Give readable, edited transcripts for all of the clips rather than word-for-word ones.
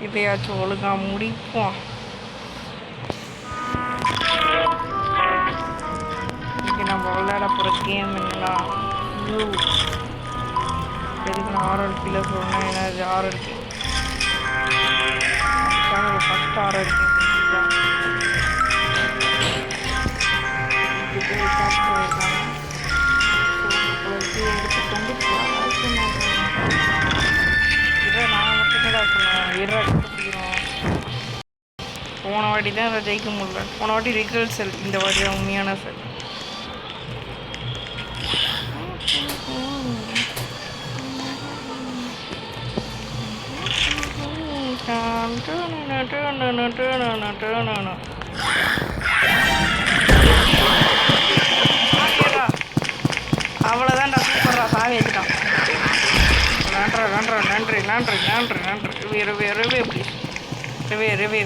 இதையாச்சும் ஒழுங்கா முடிப்போம். இன்னைக்கு நம்ம விளையாட போகிற கேம் என்னன்னா ப்ளூ. எதுக்கு நான் RRPயில் சொல்லணும், ஏன்னா இது RRP சேனல் ஃபஸ்ட் RRP தான் இது போய் ஸ்டார்ட் பண்ணியிருக்காங்க. எடுத்து கொண்டு நான் மட்டும்தான் சொன்னேன். கண்டுபிடிக்கிறோம். போன வாட்டி தான் அதை ஜெயிக்க முடியல. போன வாட்டி ரிகல் செல், இந்த வாட்டி தான் உண்மையான செல். அவ்வளோதான்டா, சூப்பர்ரா, சாவி வச்சுட்டான். நன்றி நன்றி நன்றி நன்றி நன்றி நன்றி. ரிவே ப்ளீஸ், ரிவே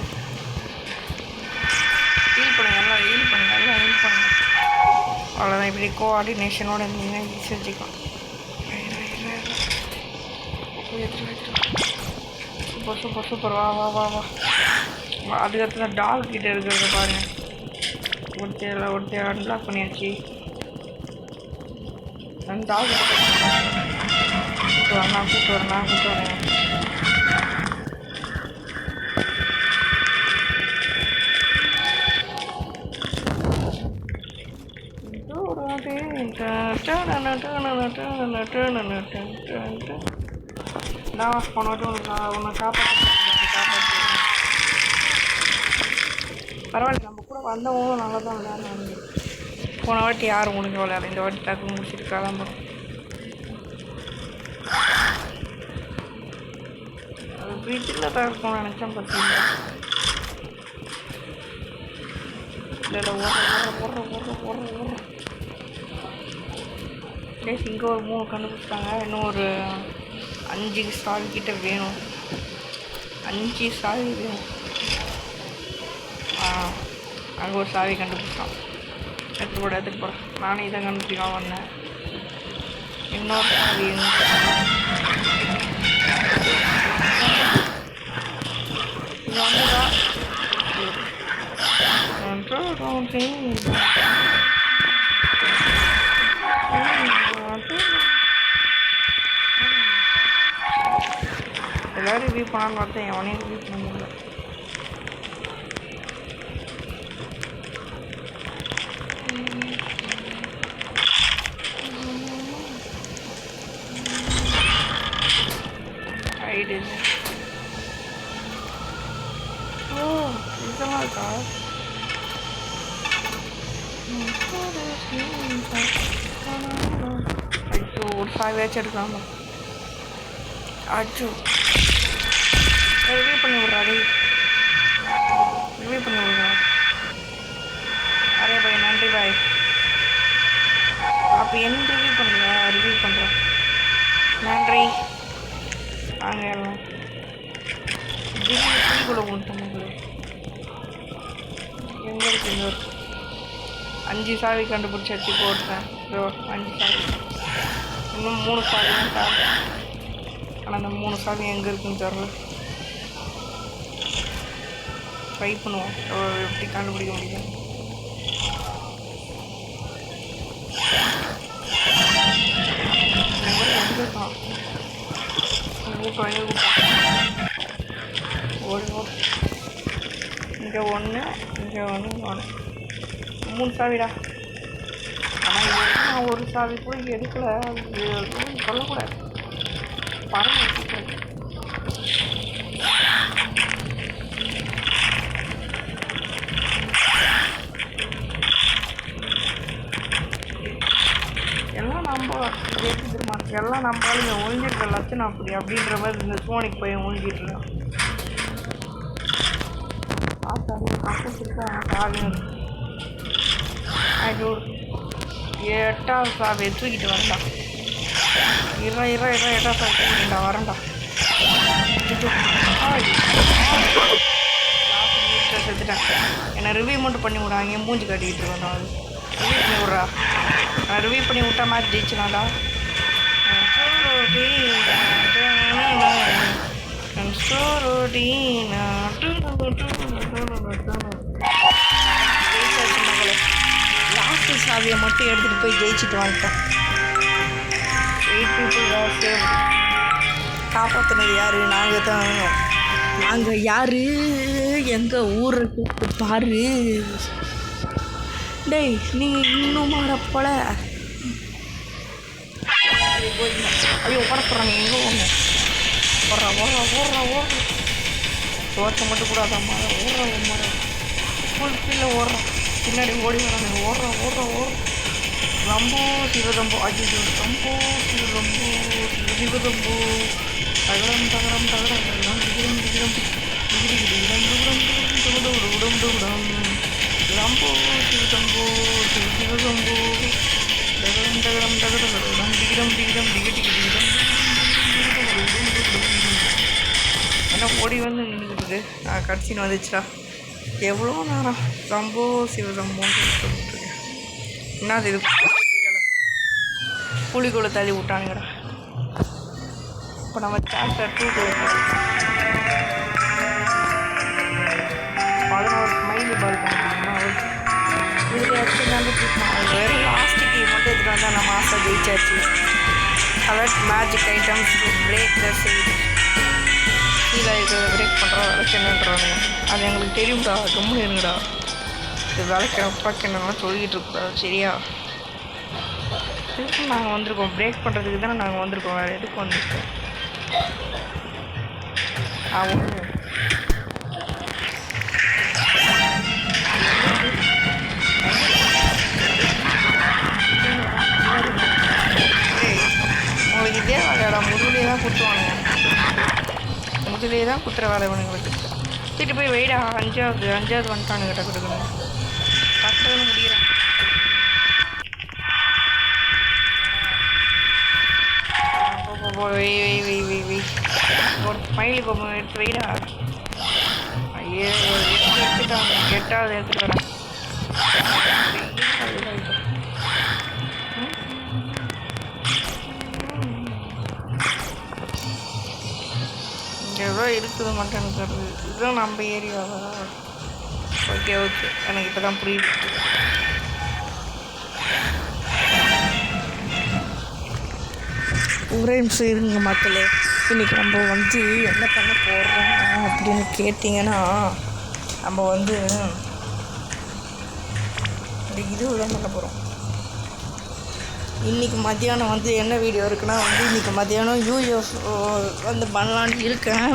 ஹீல் பண்ணுங்க, எல்லாம் ஹீல் பண்ணுங்க, எல்லாம் ஹீல் பண்ணுங்க. அவ்வளோதான். இப்படி கோஆர்டினேஷனோட இருந்தீங்கன்னா ஈஸியாக வச்சுக்கலாம். Super super super. வா வா வா வா. அதுக்கடுத்து தான் டால் கிட்டே இருக்கிறத பாருங்கள். ஒருத்தையை அன்லாக் பண்ணியாச்சு. அந்த டால் கிட்ட கூப்பிட்டு வரேன். நான் போனோட்டு உன்னை காப்பாற்ற பரவாயில்ல. நம்ம கூட வந்தவங்களும் நல்லா தான் விளையாடுறாங்க. போன வாட்டி யார் முடிஞ்ச விளையாடு, இந்த வாட்டி டக்கு முடிச்சுட்டு கிளம்புறோம். அது வீட்டில் தான் இருக்கும்னு நினச்சேன். பார்த்தீங்களா, இல்லை ஓடுற ப்ளேஸ். இங்கே ஒரு 3 கண்டுபிடிச்சிட்டாங்க. இன்னும் ஒரு 5 சாவி கிட்ட வேணும். 5 சாவி வேணும். அங்கே ஒரு சாவி கண்டுபிடிச்சான். எடுத்துட்டு போகிறேன். நானே இதை கண்டுபிடிக்காம வந்தேன். இன்னொரு சாவி இங்கே வந்துதான் எல்லோரும் ரிவ்யூ பண்ணான்னு பார்த்தேன். எவனையும் ரிவ்யூ பண்ண முடியல. ஐடி இதெல்லாம் இருக்கா? ஐயோ, ஒரு சாவியாச்சும் எடுக்கலாமா? அச்சோ, ரிவ்யூ பண்ணி விட்றாரு. அரே பாய், நன்றி பாய். அப்போ என்ன ரிவ்யூ பண்ணுங்க, ரிவ்யூ பண்ணுறோம். நன்றி. வாங்க எல்லாம் திடீர்னு உண்டு. எங்கே இருக்கு? இங்கே 5 சாவி கண்டுபிடிச்சி போட்டேன். 5 சாவி, இன்னும் 3 சாவி தான் சாவி. ஆனால் அந்த 3 சாவி எங்கே இருக்குன்னு தெரியல. ட்ரை பண்ணுவோம் எப்படி கண்டுபிடிக்க முடியும். எங்கே இருக்கான்? ஓடுவோம். இங்கே 1, இங்கே 1, 3 சாவிடா. ஆனால் இது நான் ஒரு சாவி கூட எடுக்கலை. அது சொல்லக்கூடாது. பணம் வச்சுக்கிறேன். எல்லாம் நம்ம தெரிஞ்சுருமா, எல்லாம் நம்மளால ஒழிஞ்சிருக்க லட்சணம் அப்படின்ற மாதிரி இந்த சோனிக்கு பையன் ஒழிஞ்சிட்ருக்கான். சாவியும் அது 8ஆவது சாவியை தூக்கிட்டு வரேன்டா. இரா 8ஆவது சாவி தூக்கிட்டா வரேன்டா. செத்துட்டேன். என்னை ரிவ்யூ மட்டும் பண்ணி விடாங்க. மூஞ்சி காட்டிக்கிட்டு இருக்கோம். அது ரிவ்யூ பண்ணி விட்றா. நான் ரிவ்யூ பண்ணி விட்டா மேட்ச் ஜெயிச்சினாடா. சோரோடீனா ஜெயிச்சாச்சு மகளே. லாஸ்ட் சாவியை மட்டும் எடுத்துகிட்டு போய் ஜெயிச்சுட்டு வந்துட்டோம். 8 people சேவ். காப்பாற்றினது யார்? நாங்கள் தான். நாங்கள் யார்? எங்கள் ஊருக்கு பாரு. டேய் நீங்கள் இன்னும் மாறப்போல. ஐயோ பரப்புறாங்க. எங்கே ஓடணும்? ஓடுறா தோற்ற மட்டும் கூடாதாம்மா. ஓடுறா ஃபுல் ஸ்பீடில் ஓடுறோம். பின்னாடி ஓடி வராங்க. ஓடுறா ரம்போ சிவரம்போ. அஜி ரம்போ சிவரம்போ சிவரம்போ. தகரம் டிகிரம் ரம்போ சிவரம்போ சிவரம்போ. தகரம் டிகிரம் என்ன ஓடி வந்து நின்றுக்கிட்டு கடைசின்னு வந்துச்சுடா. எவ்வளோ நேரம் ரம்போ சிவரம்போன்னு சொல்லிட்டுருக்கேன். என்னது இது? புலிக்குள்ளே தள்ளி விட்டானுங்கடா. இப்போ நம்ம சாப்டர் 2 11 மைல் பால் பண்ணிக்கணுமா? இதில் எடுத்து வந்துட்டு வெறும் லாஸ்ட்டுக்கு மட்டும் எடுத்துகிட்டு வந்தால் நம்ம ஆசை ஜெயிச்சாச்சு. Coloured magic items to break the side. கீழே இருக்கிறத பிரேக் பண்ணுற விளக்கணுன்றாங்க. அது எங்களுக்கு தெரியும்டா. கம்முன்னு இருங்கடா. இது விளக்கணும் சொல்லிக்கிட்டு இருக்கக்கூடாது சரியா? இதுக்கு நாங்கள் வந்திருக்கோம். பிரேக் பண்ணுறதுக்கு தானே நாங்கள் வந்திருக்கோம். வேறு எதுக்கு வந்திருக்கோம்? உங்களுக்கு இதே வேலையாடா. முதுகுலேயே தான் குத்துவானுங்க. முதுகுலேயே தான் குத்துற வேலை இவனுங்களுக்கு. திட்டு போய் வெயிடா. அஞ்சாவது வந்துட்டானுங்க. டக்குன்னு கஷ்டம் முடிகிறேன். ஒரு மைல் பொம்மை எடுத்து வெயிடா. ஐயோ எடுத்துட்டாங்க. 8வது எடுத்துகிட்டு வரேன். இங்கே ஏதோ இருக்குது மட்டும் எனக்கு வருது. இதுதான் நம்ம ஏரியாவா? ஓகே எனக்கு இப்போ தான் புரியுது. ஒரே நிமிஷம் இருங்க மக்களே. இன்றைக்கி நம்ம வந்து என்ன பண்ண போகிறோம் அப்படின்னு கேட்டிங்கன்னா, நம்ம வந்து இதுதான் பண்ண போகிறோம். இன்றைக்கி மத்தியானம் வந்து என்ன வீடியோ இருக்குன்னா வந்து இன்றைக்கி மத்தியானம் யூஎஃப் வந்து பண்ணலான்னு இருக்கேன்.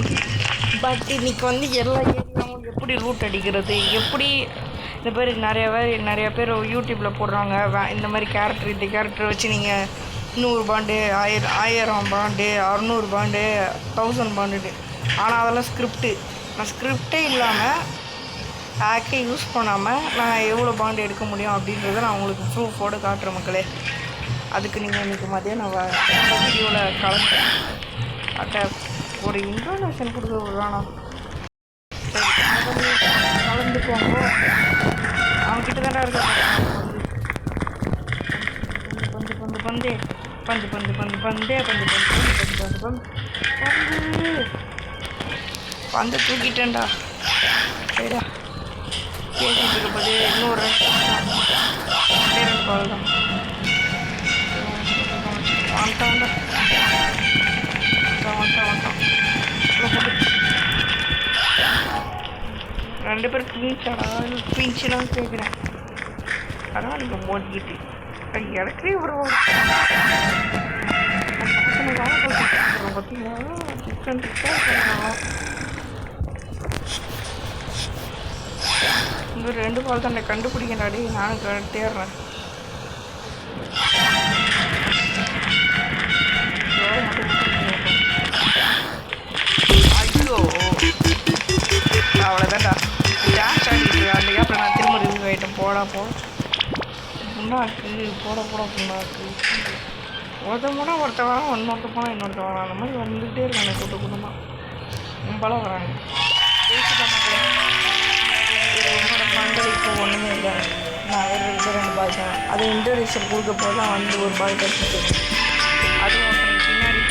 பட் இன்றைக்கி வந்து எல்லா ஏரியாவும் எப்படி ரூட் அடிக்கிறது, எப்படி இந்த பேர் நிறையா பேர் யூடியூப்பில் போடுறாங்க. இந்த மாதிரி இந்த கேரக்டர் வச்சு நீங்கள் 100 பாண்டு 1000 பாண்டு 600 பாண்டு 1000 பாண்டு. ஆனால் அதெல்லாம் ஸ்கிரிப்டு. நான் ஸ்கிரிப்டே இல்லாமல் ஹேக்கை யூஸ் பண்ணாமல் நான் எவ்வளோ பாண்டு எடுக்க முடியும் அப்படின்றத நான் உங்களுக்கு ப்ரூஃபோடு காட்டுறேன் மக்களே. அதுக்கு நீங்கள் இன்றைக்கி மதியம் வீடியோவில் ஒரு இன்ஃபர்மேஷன் கொடுக்க வேணாம். சரி கலந்துக்குவாங்க. அவங்ககிட்ட தானே இருக்காங்க. பந்து தூக்கிட்டேன்டா. சரிடா கேட்டுட்டு இருப்பது இன்னொரு 2 பால் தான். வந்துட்டான் 2 பேர் ட்வின்ஸாடா? ட்வின்ஸ்லாம் கேட்குறேன். அதான் நீங்கள் மோதிக்கிட்டு இடத்துலேயே வருவோம். பார்த்தீங்களா சிக்கன் இங்கே 2 பால் தான் கண்டுபிடிக்கண்டாடி. நானும் தேடுறேன். ஐயோ அவ்வளோதான்டா. டான்ஸ் ஆடிட்டு அந்த அப்புறம் நான் திரும்ப ரிவ்யூ ஆகிட்டேன். போட புண்ணாக்கு புண்ணாக்கு ஒருத்தவங்க ஒருத்தர் வரான். இன்னொருத்த போனால் இன்னொருத்த வரான். அந்த மாதிரி வந்துகிட்டே இருக்காங்க கூட்டமாக. கும்பலாக வராங்க. என்னோட பங்களிப்பு ஒன்றுமே இல்லை. நான் வேறு 2 பாய் தான். அது இன்ட்ரடியூஷன் கொடுக்க போதெல்லாம் வந்து ஒரு பாய் கட்டிட்டு அதுவும் ஒருத்தர் பின்னாடி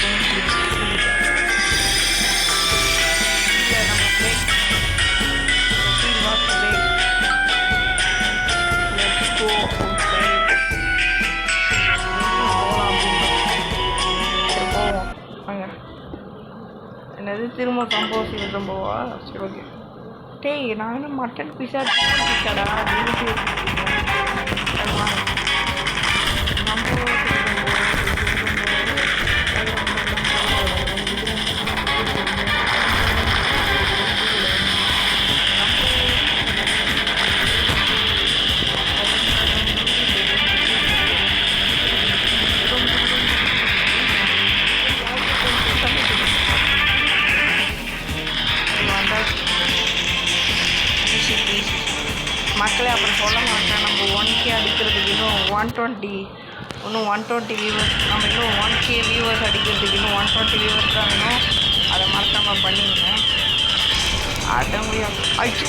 திரும்ப சம்பவா சரி ஓகே. டேய் நான் என்ன மட்டன் பீஸா சிக்கன் பீஸாடா மக்களே அப்புறம் சொல்ல மாட்டேன். நம்ம 1K அடிக்கிறதுக்கு இன்னும் 120 வியூவர்ஸ், நம்ம இன்னும் 1K வியூவர்ஸ் அடிக்கிறதுக்கு இன்னும் 120 வியூவர்ஸ் தான் வேணும். அதை மறக்காமல் பண்ணிடுங்க. ஆட்ட முடியாது. ஐயோ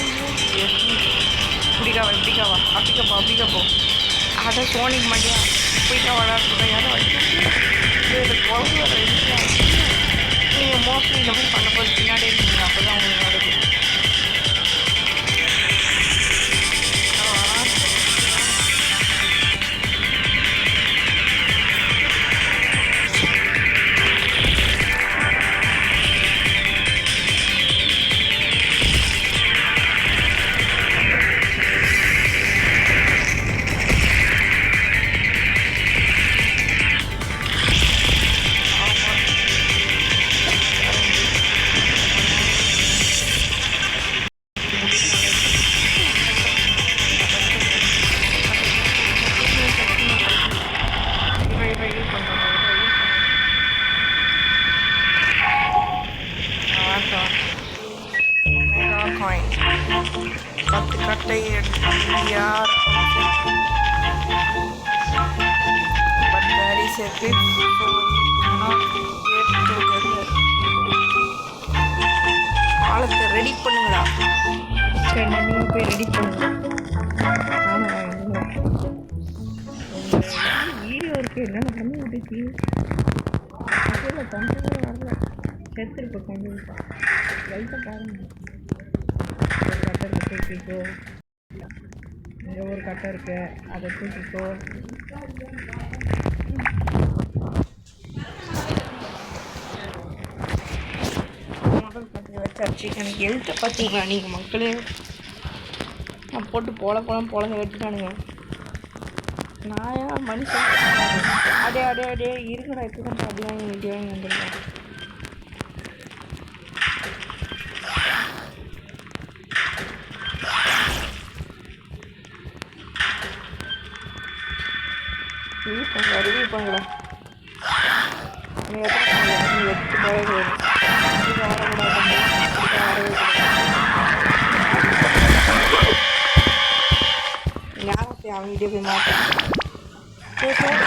இப்படிக்காவா அப்படிக்கப்போ அதை சோனிக்கு மாட்டியா போய்க்கா விளாட்றத யாரும் குழம்பு வர நீங்கள் மோஸ்ட்லி இந்த மாதிரி பண்ண போது பின்னாடி இருக்கீங்க. அப்போ தான் உங்களுக்கு நடக்கும். கட்டை யார் but there is a bit so not yet together. ஆளத்தை ரெடி பண்ணுங்களா? சரி நீங்கள் போய் ரெடி பண்ணுங்க. வீடியோ இருக்குது என்னென்ன பண்ணி விட்டுச்சு அதில் கண்டிப்பாக வரல. செத்துருப்பேன் கண்டிப்பாக லைட்டாக பாருங்கள். கட்டை தூக்கிக்கோ, இங்கே ஒரு கட்டை இருக்கு அதை தூக்கிக்கோ. முதல் கட்டை வச்சாச்சு. எனக்கு எழுத்த பார்த்தீங்களா நீங்கள் மக்களே? நான் போட்டு பொழங்க வச்சுட்டானுங்க. நான் ஏன் மனுஷன் அடே இருக்குடா இப்போ தான் அப்படி வாங்கி வந்துருக்கேன். ரிவ்யூ பண்ணல நீ எடுத்து போகவே ஞாபகத்தை அவன் வீடியோ போய் மாட்டேன். பண்ணி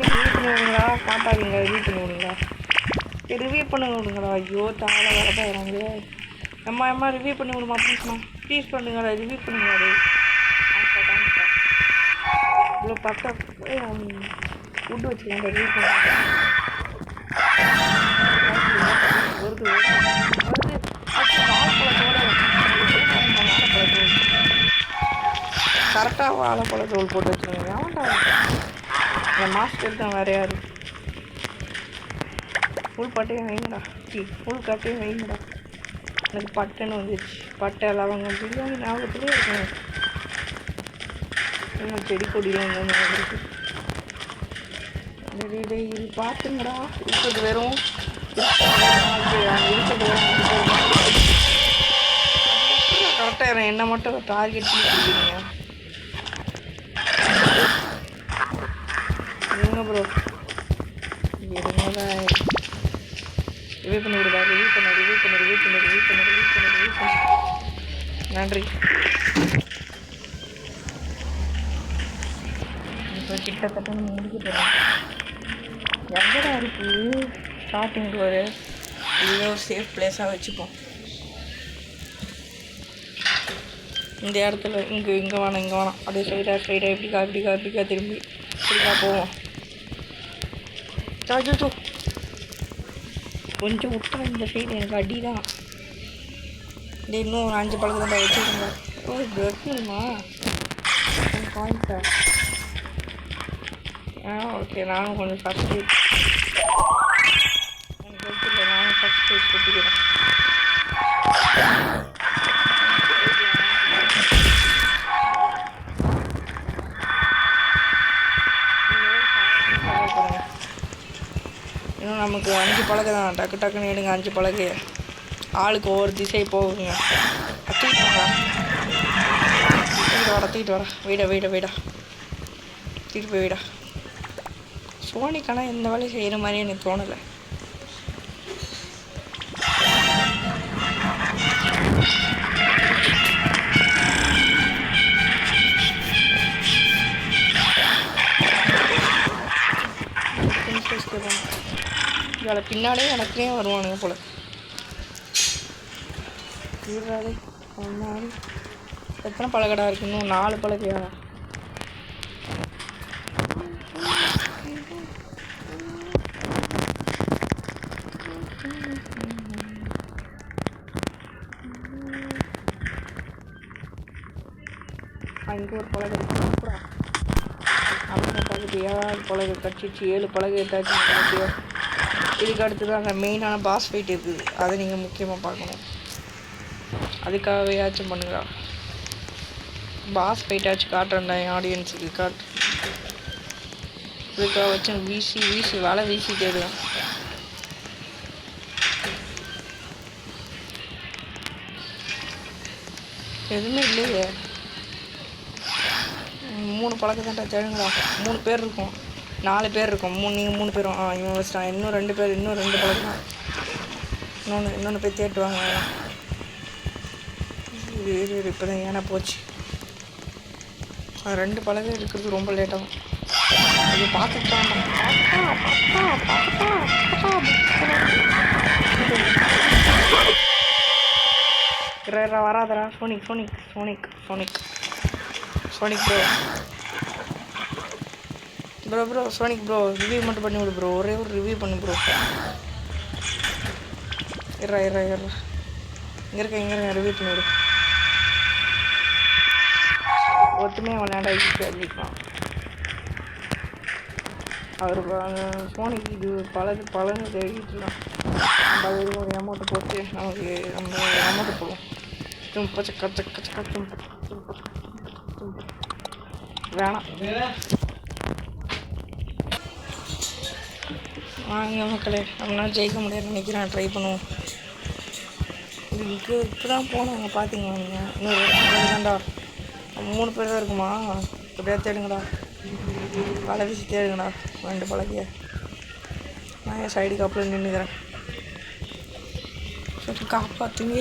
ரிவ்யூ பண்ணி விடுங்களா? காட்டாதீங்க, ரிவ்யூ பண்ணி விடுங்களா? ரிவ்யூ பண்ணி விடுங்களா? ஐயோ தாழ வரதான் வராங்க. அம்மா ரிவ்யூ பண்ணி விடுமா ப்ளீஸ் பண்ணுங்களா? ரிவ்யூ பண்ணுங்களா? இவ்வளோ பக்கம் ஃபுட்டு வச்சுக்கலாம். ரிவ்யூ பண்ணுங்க. கரெக்டாக வாழைப்பழ தோல் போட்டு வச்சுருங்க. ஏன்டா என் மாஸ்டர் தான் வேறு யார்? ஃபுல் பட்டையும் வைங்கடா, ஃபுல் கட்டையும் வைங்கடா. எனக்கு பட்டைன்னு வந்துடுச்சு. பட்டை லவங்கம் பிரியாணி ஞாபகத்துலேயே இருக்கணும். இன்னும் செடி கொடியெலாம் எங்கே ஞாபகம் இருக்குது. இது பார்த்துங்கடா. இருக்கிறது வெறும் கரெக்டாக என்ன மட்டும் டார்கெட் பண்ணி கொடுக்குறீங்க இருங்க ப்ரோ. இருங்கதான் ரிவ்யூ பண்ணி விடுதா? ரிவ்யூ பண்ண நன்றி. இப்போ கிட்டத்தட்ட நம்ம முடிக்க போகிறோம். எங்கடா இருக்குது ஸ்டார்டிங் ஒரு இதுவே ஒரு சேஃப் பிளேஸாக வச்சுப்போம். இந்த இடத்துல இங்கே வேணாம் அப்படியே ஸ்ட்ரைட்டாக இப்படிக்கா திரும்பி இப்படிக்கா போவோம். சாஜோ கொஞ்சம் விட்டா இந்த சைடு எனக்கு அடி தான். இன்னும் ஒரு 5 பழக்கம் தான் வச்சுருங்க. ஓ இருக்குமா பாயிண்ட்டா? ஓகே நானும் கொஞ்சம் ஃபஸ்ட் எனக்கு இல்லை, நானும் ஃபஸ்ட் கொட்டிக்கிறேன். நமக்கு 5 பலகை தான். டக்கு டக்குன்னு எடுங்க 5 பலகை. ஆளுக்கு ஒவ்வொரு திசை போகுங்க. தூக்கிட்டு வர வீடா தூக்கிட்டு போய் வீடா. சோனிக்கான எந்த வேலையும் செய்கிற மாதிரி எனக்கு தோணலை. இதில் பின்னாலே எனக்கே வருவானுங்க போல. வீடாலே எத்தனை பலகடா இருக்கு? இன்னும் 4 பலகையா? இங்கே ஒரு பலகை இருக்கு. அந்த பகுதி 7 பலகை கட்டிச்சு. 7 பலகை எட்டாச்சு. இதுக்கு அடுத்து தான் அந்த மெயினான பாஸ் ஃபைட் இருக்குது. அதை நீங்கள் முக்கியமாக பார்க்கணும். அதுக்காகவேயாச்சும் பண்ணுங்க. பாஸ் ஃபைட்டாச்சும் காட்டுறேன்டா என் ஆடியன்ஸுக்கு காட்டு. இதுக்காக வச்சு வீசி வேலை வீசிட்டே இருக்கேன். எதுவுமே இல்லையே. 3 பழக்கம் தான்டா தேடுங்களா. 3 பேர் இருக்கும், 4 பேர் இருக்கும். நீங்கள் 3 பேரும். இவன் வச்சிட்டான். இன்னும் 2 பேர், இன்னும் 2 பழக்கம் தான். இன்னொன்று போய் தேட்டுவாங்க. இது இப்போ தான் ஏன்னா போச்சு. 2 பழகம் இருக்கிறது ரொம்ப லேட்டாகும். அது பார்த்துட்டான். வராதரா. Sonic bro Sonic bro review மட்டும் பண்ணி விடு ப்ரோ. ஒரே ஒரு ரிவ்யூ பண்ணு ப்ரோ. இறா இங்கே இருக்க ரிவ்யூ பண்ணி விடு. ஒருத்தமே விளையாண்டா ஈஸியாக அடிக்கலாம். அவர் சோனிக்கு இது பலன்னு தேடிட்டு இருக்கான். நம்ம ஒரு அமௌண்ட்டை போட்டு நம்ம அமௌண்ட்டு போடுவோம். வேணாம் வாங்க மக்களே, நம்மளால ஜெயிக்க முடியாதுன்னு நினைக்கிறேன். ட்ரை பண்ணுவோம். இதுக்கு இப்போ தான் போனாங்க பார்த்தீங்களா நீங்கள்? இன்னொரு தான்டா 3 பேர் தான் இருக்குமா? எப்படியா தேடுங்கடா. பல வீசி தேடுங்கடா 2 பழகிய. நான் என் சைடு கப்பில் நின்றுக்கிறேன். சரி காப்பாற்றுங்க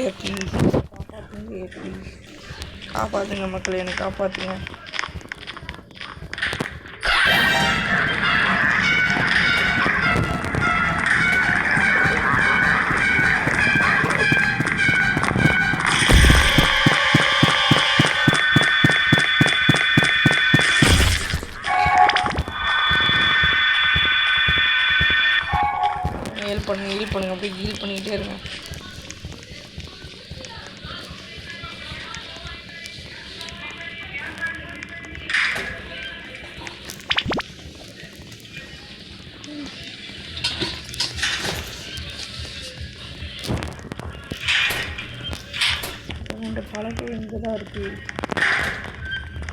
காப்பாற்றுங்க மக்களே, எனக்கு காப்பாற்றுங்க. ஹீல் பண்ணுங்க அப்படியே ஹீல் பண்ணிக்கிட்டே இருங்க. ரெண்டு பழகை இங்கே தான் இருக்குது.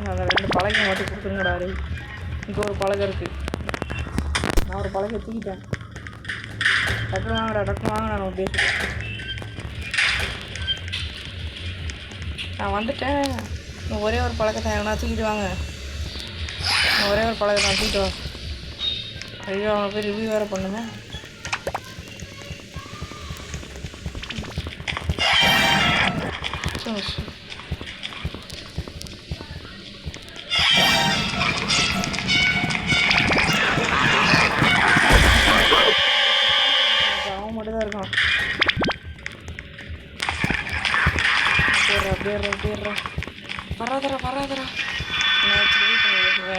அந்த 2 பழகை மட்டும் கொடுத்துருங்கடா. இங்கே ஒரு பழகை இருக்குது. நான் ஒரு பழகை தூக்கிட்டேன். டக்கு வாங்கடா நம்ம பேசிட்டேன். நான் வந்துட்டேன். இன்னும் ஒரே ஒரு பழக்கத்தை எவனா தூக்கிட்டு வாங்க. ஒரே ஒரு பழக்கத்தை நான் தூக்கிட்டு வா. ஐயோ அவனை போய் ரிவ்யூ வேறு பண்ணுங்க. அவன் மட்டும் தான் இருக்கான். பேர்றா வராதரா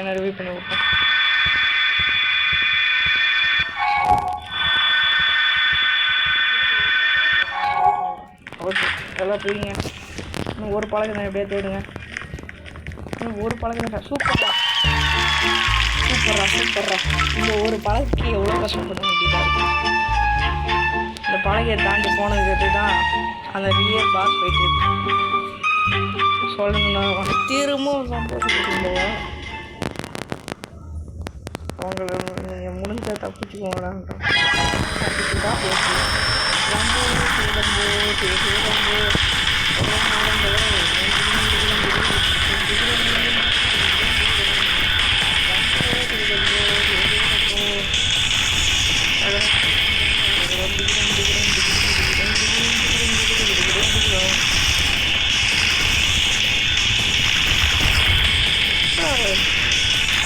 நான் ரிவ்யூ பண்ணி விட்டேன். ஓகே எல்லாம் போயிங்க. இன்னும் ஒரு பழக்கம் தான் எப்படியா தேடுங்க. இன்னும் ஒரு பழக்கம் தான். சூப்பர்ரா இந்த ஒரு பழகைக்கு எவ்வளோ கஷ்டப்பட வேண்டியதாக இருக்குது. இந்த பழகையை தாண்டி போனதுக்கு தான் அந்த ரியல் பாஸ் போயிட்டு சொல்லணும்னா திரும்பவும் சந்தோஷப்பட்டு அவங்கள நீங்கள் முடிஞ்ச தப்பிச்சுக்கோங்களான்றான். தப்பிச்சுட்டா போச்சு. ரொம்ப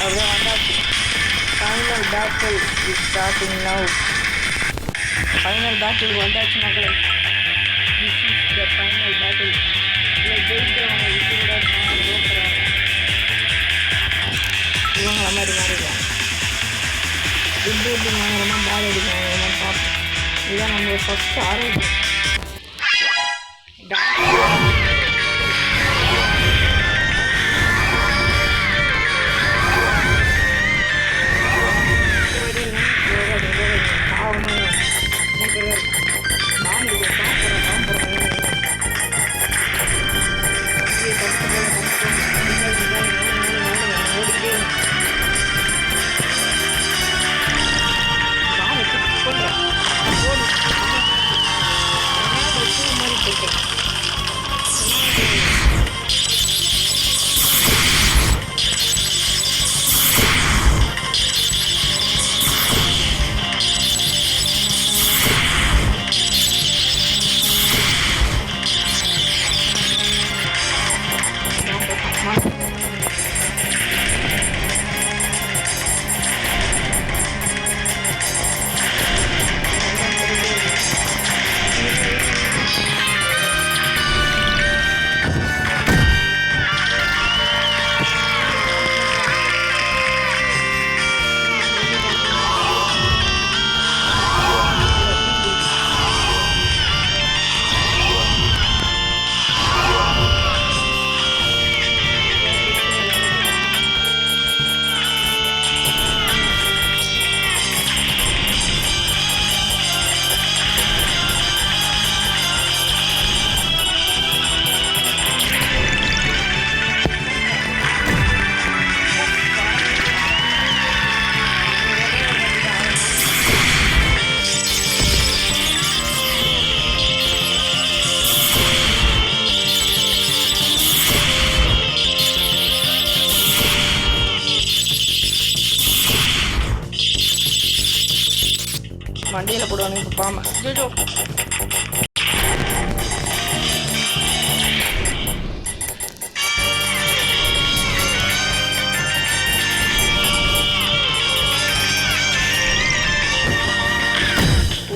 அப்படியே வந்தாச்சு. Final battle is starting now. Final battle வந்தாச்சு மக்களே. This is the final battle. இதில் ஜெயிக்கிறவங்க விட்டுவிட தோற்றுறவங்க இவங்க மாதிரி மாறிடுவாங்க. குட் எப்படி வாங்குறோமா பேட் அடிக்கிறாங்க பார்ப்போம். இதுதான் நம்மளோட ஃபஸ்ட்டு ஆரோக்கியம். மண்டியில் போடுவானு இப்போ பாம்பு. ஜோஜோ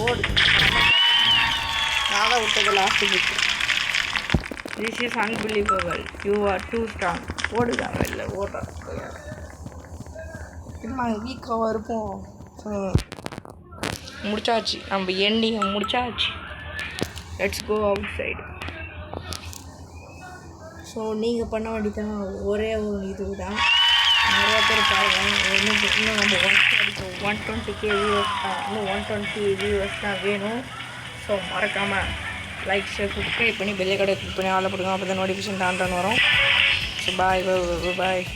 ஓடு. நான் தான் விட்டது last book. This is unbelievable. You are too strong. ஓடுதாங்க இல்லை ஓடுறாங்க. நாங்கள் வீக்காக இருப்போம். முடிச்சாச்சு. நம்ம எண்டிங்கை முடிச்சாச்சு. Let's go outside. So நீங்கள் பண்ண வேண்டியதான் ஒரே ஒரு இது தான். நிறையா பேர் பாருங்கள். இன்னும் நம்ம 120K வியூவர்ஸ் தான். இன்னும் 120 வியூவர்ஸ் தான் வேணும். ஸோ மறக்காமல் லைக் ஷேர் சப்ஸ்கிரைப் பண்ணி பெல்லை கடை கிளிக் பண்ணி ஆளை போடுங்க. அப்போ தான் நோட்டிஃபிகேஷன் டான் வரும். ஸோ பாய் பாய்.